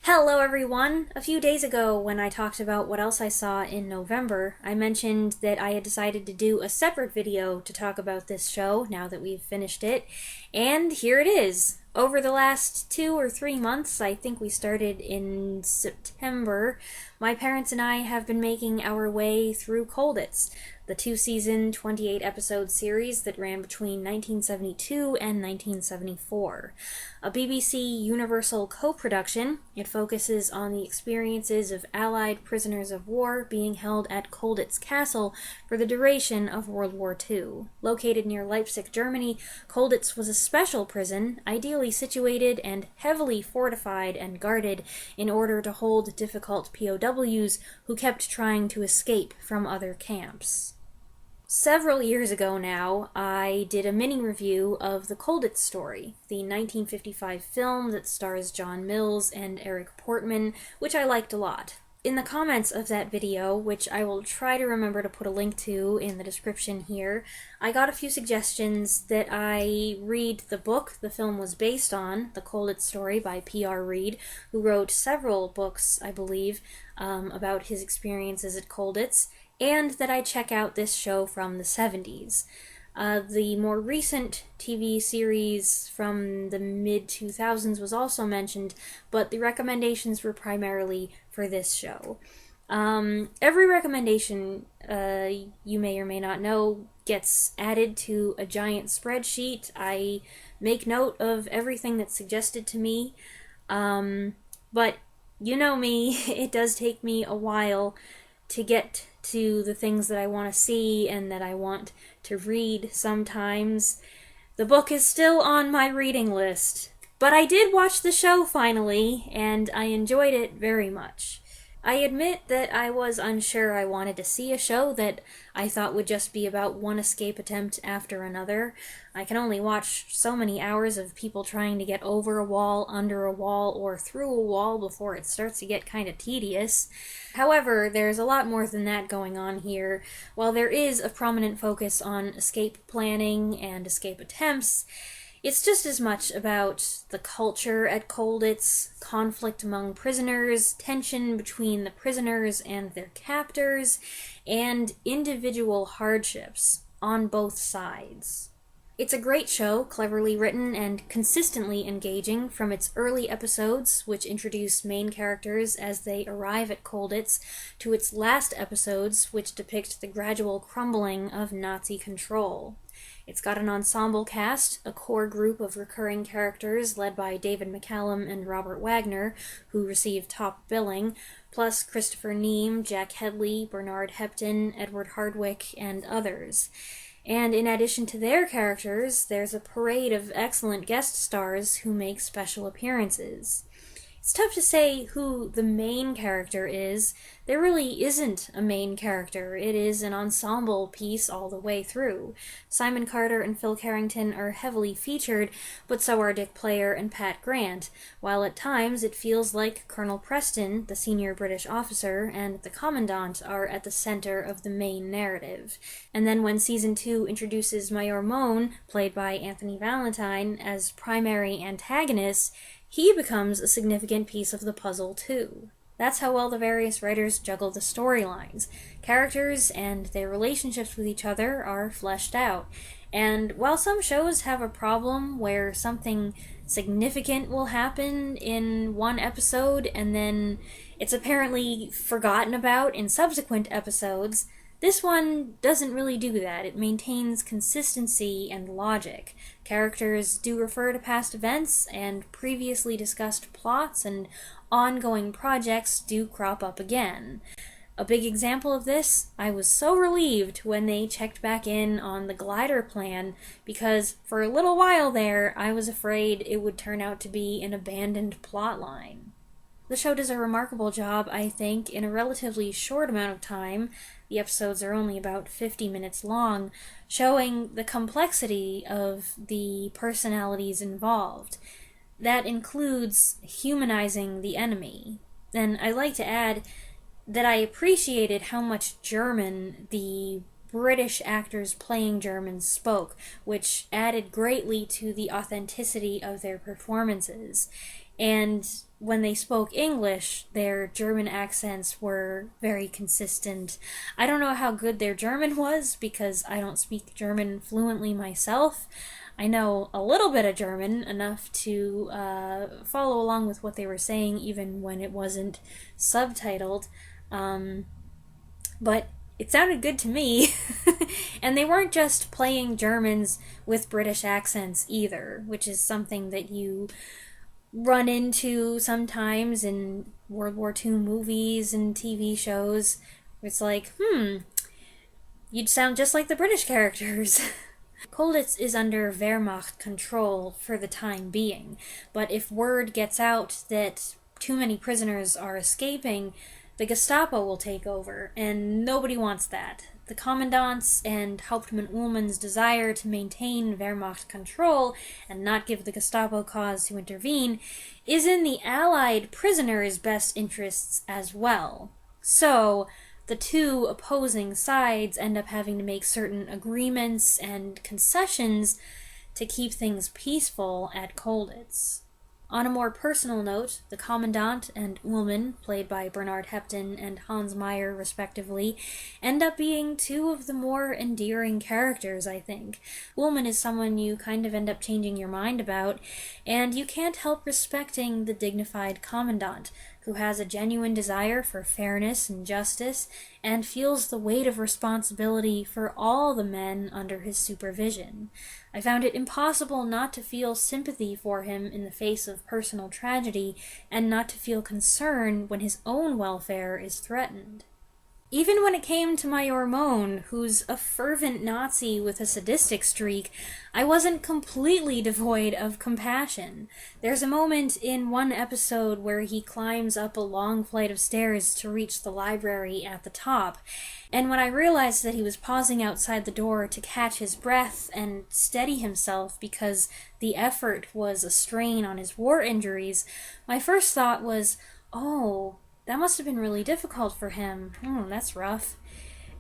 Hello everyone! A few days ago, when I talked about what else I saw in November, I mentioned that I had decided to do a separate video to talk about this show, now that we've finished it, and here it is! Over the last 2 or 3 months, I think we started in September, my parents and I have been making our way through Colditz, the 2-season, 28-episode series that ran between 1972 and 1974. A BBC Universal co-production, it focuses on the experiences of Allied prisoners of war being held at Colditz Castle for the duration of World War II. Located near Leipzig, Germany, Colditz was a special prison, ideally situated and heavily fortified and guarded in order to hold difficult POWs who kept trying to escape from other camps. Several years ago now, I did a mini-review of The Colditz Story, the 1955 film that stars John Mills and Eric Portman, which I liked a lot. In the comments of that video, which I will try to remember to put a link to in the description here, I got a few suggestions that I read the book the film was based on, The Colditz Story by P.R. Reid, who wrote several books, I believe, about his experiences at Colditz, and that I check out this show from the 70s. The more recent TV series from the mid-2000s was also mentioned, but the recommendations were primarily for this show. Every recommendation, you may or may not know, gets added to a giant spreadsheet. I make note of everything that's suggested to me, but you know me, it does take me a while to get to the things that I want to see and that I want to read sometimes. The book is still on my reading list, but I did watch the show finally, and I enjoyed it very much. I admit that I was unsure I wanted to see a show that I thought would just be about one escape attempt after another. I can only watch so many hours of people trying to get over a wall, under a wall, or through a wall before it starts to get kind of tedious. However, there's a lot more than that going on here. While there is a prominent focus on escape planning and escape attempts, it's just as much about the culture at Colditz, conflict among prisoners, tension between the prisoners and their captors, and individual hardships on both sides. It's a great show, cleverly written and consistently engaging from its early episodes, which introduce main characters as they arrive at Colditz, to its last episodes, which depict the gradual crumbling of Nazi control. It's got an ensemble cast, a core group of recurring characters led by David McCallum and Robert Wagner, who receive top billing, plus Christopher Neame, Jack Hedley, Bernard Hepton, Edward Hardwicke, and others. And in addition to their characters, there's a parade of excellent guest stars who make special appearances. It's tough to say who the main character is. There really isn't a main character. It is an ensemble piece all the way through. Simon Carter and Phil Carrington are heavily featured, but so are Dick Player and Pat Grant, while at times it feels like Colonel Preston, the senior British officer, and the Commandant are at the center of the main narrative. And then when Season 2 introduces Mayor Moan, played by Anthony Valentine, as primary antagonist, he becomes a significant piece of the puzzle, too. That's how well the various writers juggle the storylines. Characters and their relationships with each other are fleshed out. And while some shows have a problem where something significant will happen in one episode and then it's apparently forgotten about in subsequent episodes, this one doesn't really do that. It maintains consistency and logic. Characters do refer to past events, and previously discussed plots and ongoing projects do crop up again. A big example of this, I was so relieved when they checked back in on the glider plan, because for a little while there, I was afraid it would turn out to be an abandoned plotline. The show does a remarkable job, I think, in a relatively short amount of time. The episodes are only about 50 minutes long, showing the complexity of the personalities involved. That includes humanizing the enemy. And I'd like to add that I appreciated how much German the British actors playing Germans spoke, which added greatly to the authenticity of their performances. And when they spoke English, their German accents were very consistent. I don't know how good their German was because I don't speak German fluently myself. I know a little bit of German, enough to follow along with what they were saying even when it wasn't subtitled. But it sounded good to me. And they weren't just playing Germans with British accents either, which is something that you run into sometimes in World War II movies and TV shows. It's like, you'd sound just like the British characters. Colditz is under Wehrmacht control for the time being, but if word gets out that too many prisoners are escaping, the Gestapo will take over, and nobody wants that. The Commandant's and Hauptmann Ullmann's desire to maintain Wehrmacht control and not give the Gestapo cause to intervene is in the Allied prisoners' best interests as well. So, the two opposing sides end up having to make certain agreements and concessions to keep things peaceful at Colditz. On a more personal note, the Commandant and Ullmann, played by Bernard Hepton and Hans Meyer respectively, end up being two of the more endearing characters, I think. Ullmann is someone you kind of end up changing your mind about, and you can't help respecting the dignified Commandant, who has a genuine desire for fairness and justice, and feels the weight of responsibility for all the men under his supervision. I found it impossible not to feel sympathy for him in the face of personal tragedy, and not to feel concern when his own welfare is threatened. Even when it came to Major Mohn, who's a fervent Nazi with a sadistic streak, I wasn't completely devoid of compassion. There's a moment in one episode where he climbs up a long flight of stairs to reach the library at the top, and when I realized that he was pausing outside the door to catch his breath and steady himself because the effort was a strain on his war injuries, my first thought was, oh, that must have been really difficult for him. That's rough.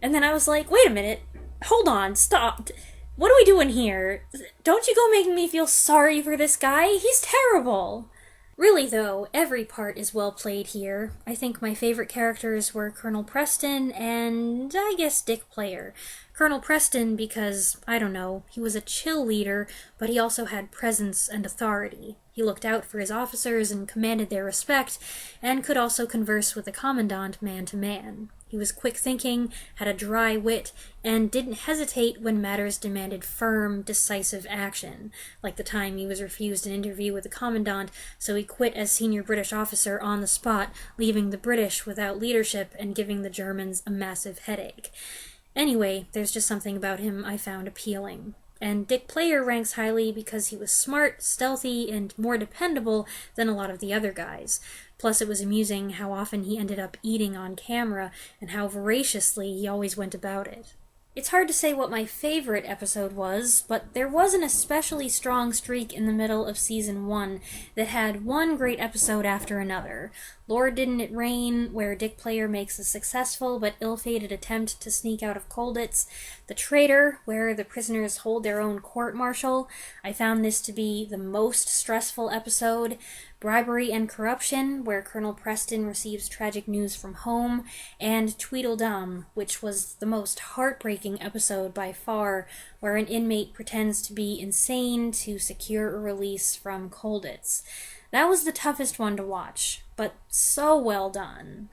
And then I was like, wait a minute. Hold on, stop. What are we doing here? Don't you go making me feel sorry for this guy. He's terrible. Really, though, every part is well played here. I think my favorite characters were Colonel Preston and, I guess, Dick Player. Colonel Preston because, I don't know, he was a chill leader, but he also had presence and authority. He looked out for his officers and commanded their respect, and could also converse with the Commandant man to man. He was quick-thinking, had a dry wit, and didn't hesitate when matters demanded firm, decisive action, like the time he was refused an interview with the Commandant, so he quit as senior British officer on the spot, leaving the British without leadership and giving the Germans a massive headache. Anyway, there's just something about him I found appealing. And Dick Player ranks highly because he was smart, stealthy, and more dependable than a lot of the other guys. Plus, it was amusing how often he ended up eating on camera, and how voraciously he always went about it. It's hard to say what my favorite episode was, but there was an especially strong streak in the middle of Season 1 that had one great episode after another. Lord Didn't It Rain, where Dick Player makes a successful but ill-fated attempt to sneak out of Colditz. The Traitor, where the prisoners hold their own court-martial. I found this to be the most stressful episode. Bribery and Corruption, where Colonel Preston receives tragic news from home. And Tweedledum, which was the most heartbreaking episode by far, where an inmate pretends to be insane to secure a release from Colditz. That was the toughest one to watch, but so well done.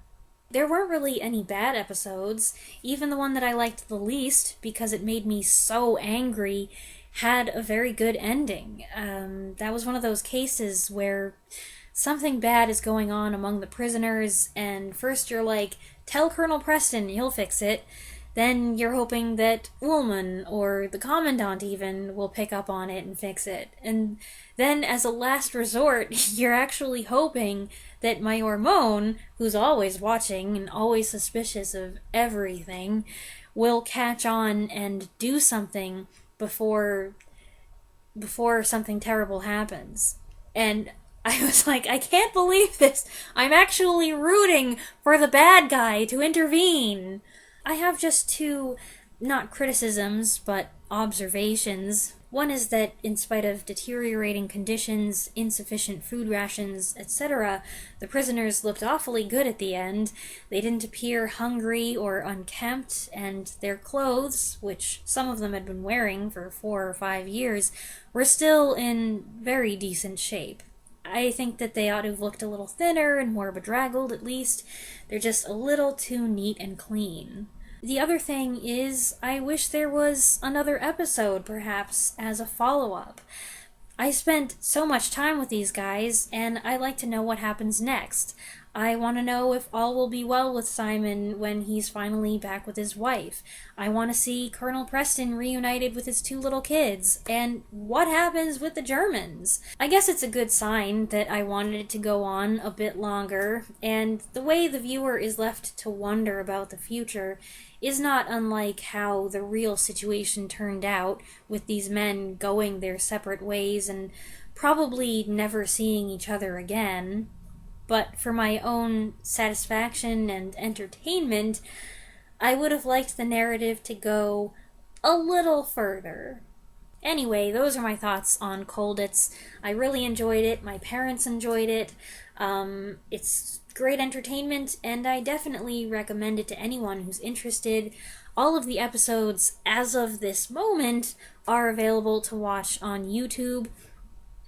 There weren't really any bad episodes. Even the one that I liked the least, because it made me so angry, had a very good ending. That was one of those cases where something bad is going on among the prisoners, and first you're like, tell Colonel Preston, he'll fix it. Then you're hoping that Ullmann, or the Commandant even, will pick up on it and fix it. And then, as a last resort, you're actually hoping that Major Mohn, who's always watching and always suspicious of everything, will catch on and do something before something terrible happens. And I was like, I can't believe this! I'm actually rooting for the bad guy to intervene! I have just two, not criticisms, but observations. One is that, in spite of deteriorating conditions, insufficient food rations, etc., the prisoners looked awfully good at the end. They didn't appear hungry or unkempt, and their clothes, which some of them had been wearing for 4 or 5 years, were still in very decent shape. I think that they ought to have looked a little thinner and more bedraggled, at least. They're just a little too neat and clean. The other thing is, I wish there was another episode, perhaps, as a follow-up. I spent so much time with these guys, and I like to know what happens next. I want to know if all will be well with Simon when he's finally back with his wife. I want to see Colonel Preston reunited with his 2 little kids, and what happens with the Germans. I guess it's a good sign that I wanted it to go on a bit longer, and the way the viewer is left to wonder about the future is not unlike how the real situation turned out, with these men going their separate ways and probably never seeing each other again. But for my own satisfaction and entertainment, I would have liked the narrative to go a little further. Anyway, those are my thoughts on Colditz. I really enjoyed it. My parents enjoyed it. It's great entertainment, and I definitely recommend it to anyone who's interested. All of the episodes, as of this moment, are available to watch on YouTube.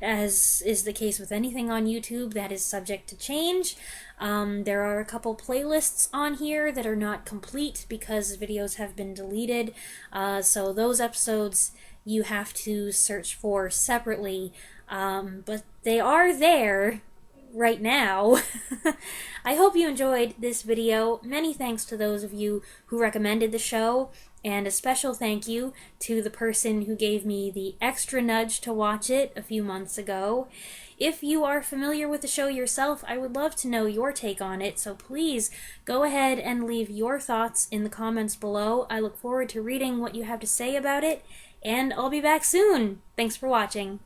As is the case with anything on YouTube, that is subject to change. There are a couple playlists on here that are not complete because videos have been deleted, so those episodes you have to search for separately, but they are there right now. I hope you enjoyed this video. Many thanks to those of you who recommended the show, and a special thank you to the person who gave me the extra nudge to watch it a few months ago. If you are familiar with the show yourself, I would love to know your take on it, so please go ahead and leave your thoughts in the comments below. I look forward to reading what you have to say about it, and I'll be back soon. Thanks for watching.